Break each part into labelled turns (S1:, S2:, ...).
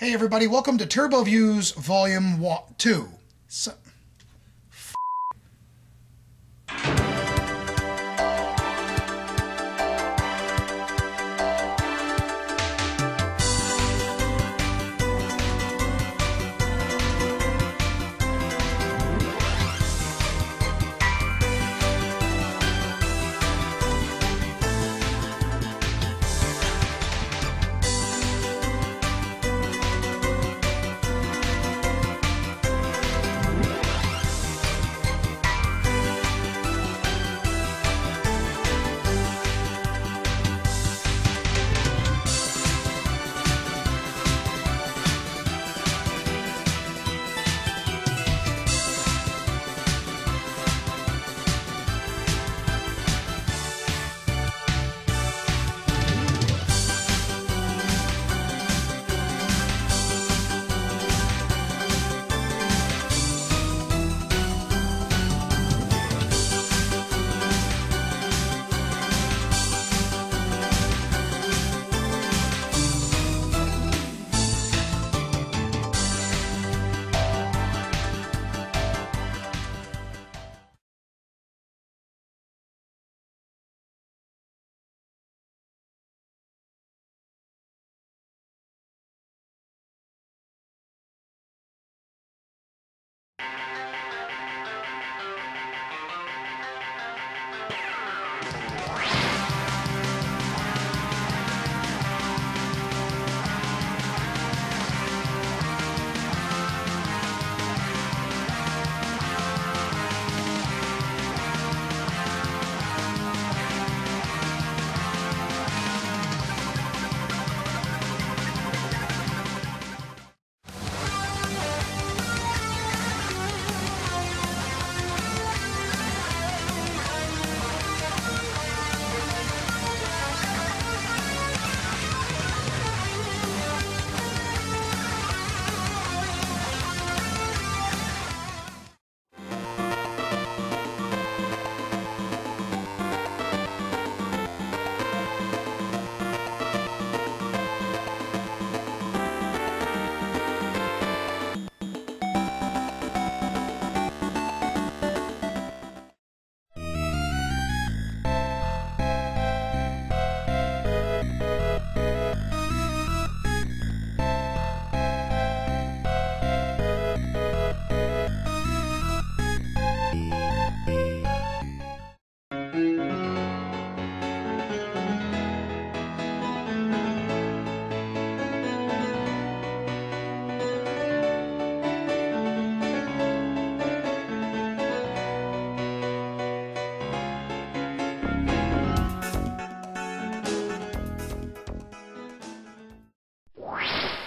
S1: Hey everybody, welcome to TurboViews Volume 2.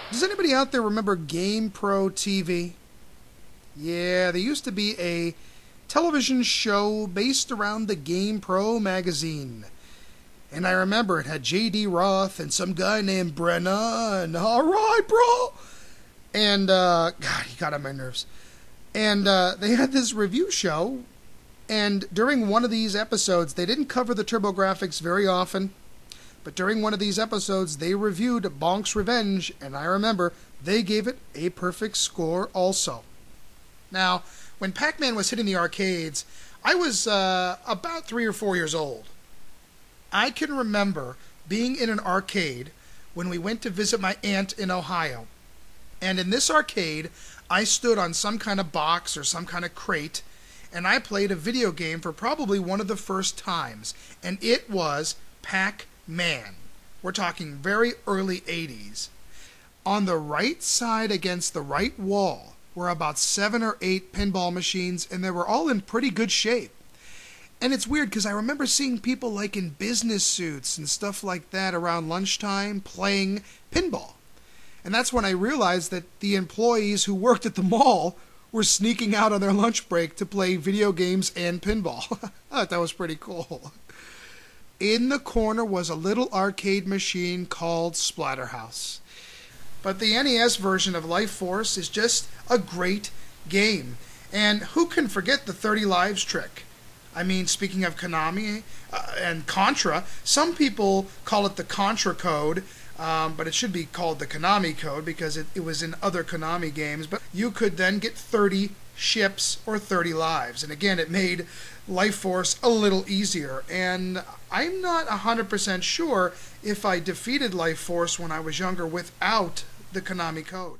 S1: Does anybody out there remember GamePro TV? Yeah, there used to be a television show based around the GamePro magazine. And I remember it had J.D. Roth and some guy named Brennan. All right, bro! And, God, he got on my nerves. And they had this review show, and during one of these episodes, they didn't cover the TurboGrafx very often, but during one of these episodes, they reviewed Bonk's Revenge, and I remember they gave it a perfect score also. Now, when Pac-Man was hitting the arcades, I was about 3 or 4 years old. I can remember being in an arcade when we went to visit my aunt in Ohio. And in this arcade, I stood on some kind of box or some kind of crate, and I played a video game for probably one of the first times, and it was Pac-Man. We're talking very early 80s. On the right side against the right wall were about 7 or 8 pinball machines, and they were all in pretty good shape. And it's weird because I remember seeing people like in business suits and stuff like that around lunchtime playing pinball. And that's when I realized that the employees who worked at the mall were sneaking out on their lunch break to play video games and pinball. I thought that was pretty cool. In the corner was a little arcade machine called Splatterhouse. But the NES version of Life Force is just a great game. And who can forget the 30 lives trick? I mean, speaking of Konami and Contra, some people call it the Contra code. but it should be called the Konami code because it was in other Konami games. But you could then get 30 ships or 30 lives. And again, it made Life Force a little easier. And I'm not 100% sure if I defeated Life Force when I was younger without the Konami code.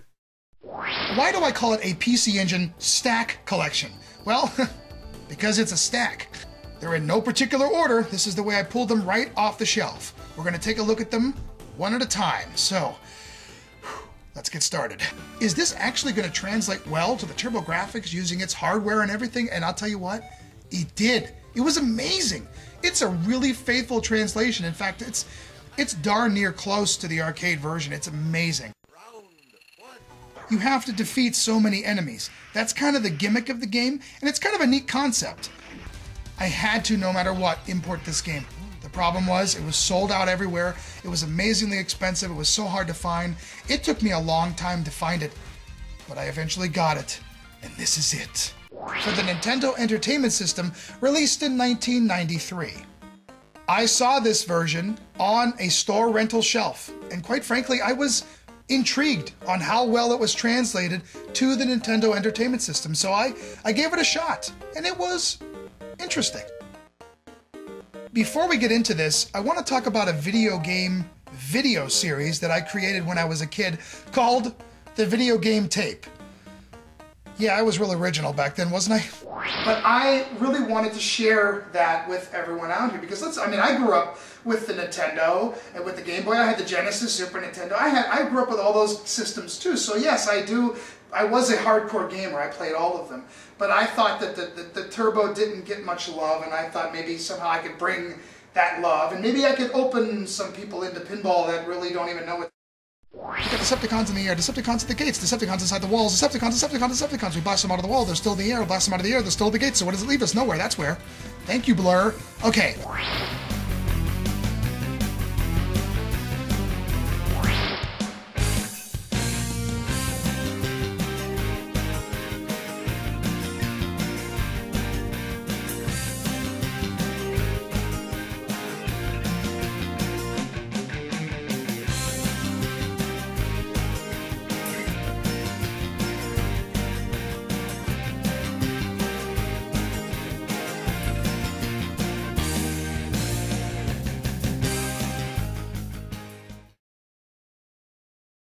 S1: Why do I call it a PC Engine stack collection? Well, because it's a stack. They're in no particular order. This is the way I pulled them right off the shelf. We're going to take a look at them one at a time. So, let's get started. Is this actually going to translate well to the TurboGrafx using its hardware and everything? And I'll tell you what, it did. It was amazing. It's a really faithful translation. In fact, it's darn near close to the arcade version. It's amazing. You have to defeat so many enemies. That's kind of the gimmick of the game, and it's kind of a neat concept. I had to, no matter what, import this game. The problem was it was sold out everywhere. It was amazingly expensive. It was so hard to find. It took me a long time to find it, but I eventually got it, and this is it. For the Nintendo Entertainment System, released in 1993. I saw this version on a store rental shelf, and quite frankly, I was intrigued on how well it was translated to the Nintendo Entertainment System, so I gave it a shot, and it was interesting. Before we get into this, I want to talk about a video game video series that I created when I was a kid called the Video Game Tape. Yeah, I was real original back then, wasn't I? But I really wanted to share that with everyone out here because I grew up with the Nintendo and with the Game Boy. I had the Genesis, Super Nintendo. I grew up with all those systems too. So yes, I was a hardcore gamer. I played all of them. But I thought that the Turbo didn't get much love, and I thought maybe somehow I could bring that love, and maybe I could open some people into pinball that really don't even know it. We got Decepticons in the air, Decepticons at the gates, Decepticons inside the walls, Decepticons. We blast them out of the wall, they're still in the air. We blast them out of the air, they're still at the gates. So where does it leave us? Nowhere, that's where. Thank you, Blur. Okay.